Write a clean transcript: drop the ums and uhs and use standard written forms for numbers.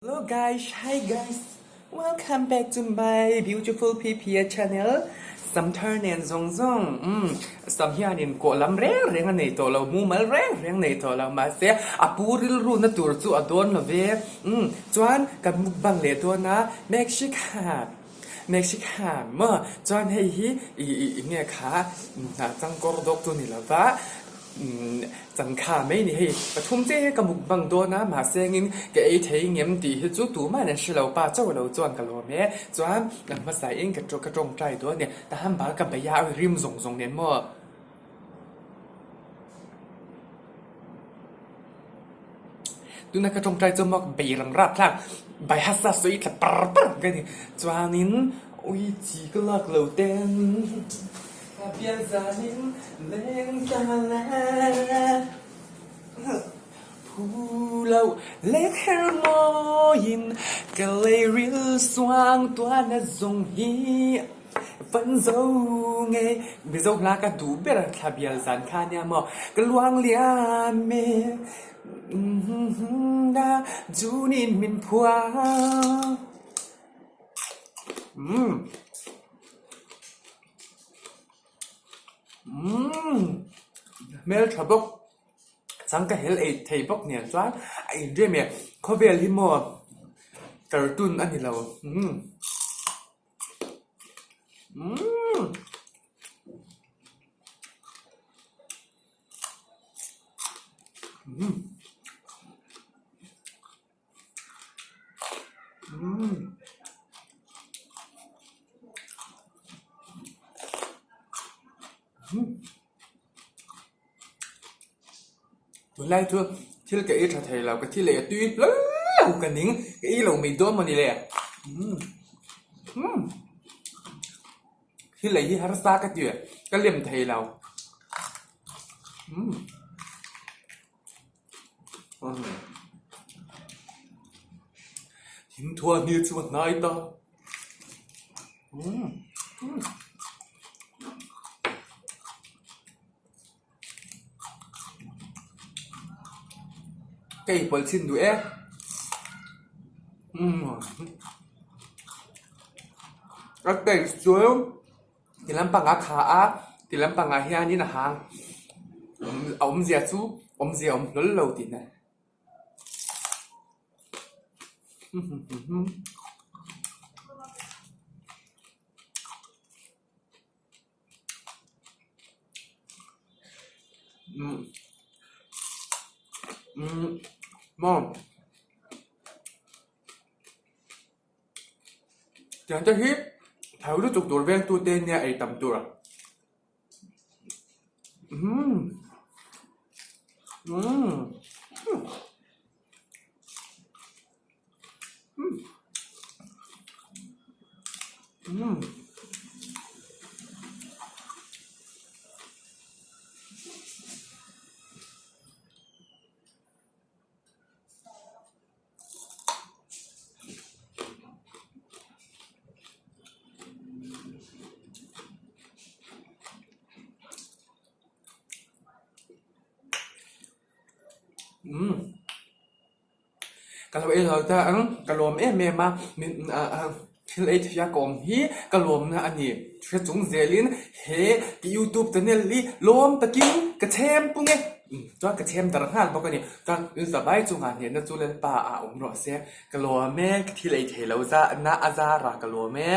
Hello guys, hi guys. Welcome back to my beautiful PPA channel. Some turn and zong zong. Some here in ko lam reng anei to lo mu mal reng nei to lo ma se apuril ru na tur chu adon lo ve. Chuan kan mukbang le to na Mexican เมื่อจอนให้ฮีเนี่ยค่ะจังกอร์ดอกตัวนี่ละวะจังขาไม่นี่ให้ปฐุมเจ้กับมุกบังโดนะมาเซงินแกไอ้เทงเงียมตีให้จู่ตู่มาเนี่ยชิเราป้าเจ้าเราจวนกันโลแม่จวนนำมาใส่เองกระจงใจตัวเนี่ยแต่ห้ามบากับใบยาริมส่งเนี่ยมั่วดูนะกระจงใจจะมอกใบรังราบพลังใบฮัสซัสอีกละปรกันนี่จวนนินอุ้ยจีก็ลักเหลาเต้นเพียงสานินเล่นกันแล้วผู้เราเล็กแค่มอยินก็เลยริลสว่างตัวน่ะทรงฮีฝันเจ้าไงไม่เจ้าลากระดูเบรทะเบียนสันคาเนี่ยมอกลวงเลียเมดาจูนินมินพัวเมลทรัพย์สังกัดเฮลเอทย์บอกเนี่ยจ้าไอ้เรื่องเนี่ยเขาเวลิมอกระตุ้นอันนี้เราตัวแรกตัวที่เราเกยทัดเทเราก็ที่เลยตุ้ยแล้วกันนิ่งไอ้เราไม่โดนมันนี่เลยที่เลยที่ฮาร์ซ่าก็เจอก็เลี่ยมเทเราทิ้งทัวร์นี่ชวนนายต่อcái bol xin đuổi các cái xuống thì làm bằng ác hạ thì làm bằng ác hiền như là hàng ông già chú ông già ông lớn lâu thì này mom chẳng cho hiếp thảo đứa chục tuổi ven tu tên nha ấy tầm tuổi kalau itu ta kalau memangที่ที่กองฮีกลมนะอันนี้ช่วยจงเจลินเฮที่ยูทูบชาแนลลีลมตะกิ้งกระเทมปุ่งเงจ้ากระเทมตระหานบอกกันนี่จ้าสบายจงงานเห็นนะจุเลนป่าองรอเสียกลมแม่ที่เลยเทเราจะน่าอาจารย์กลมแม่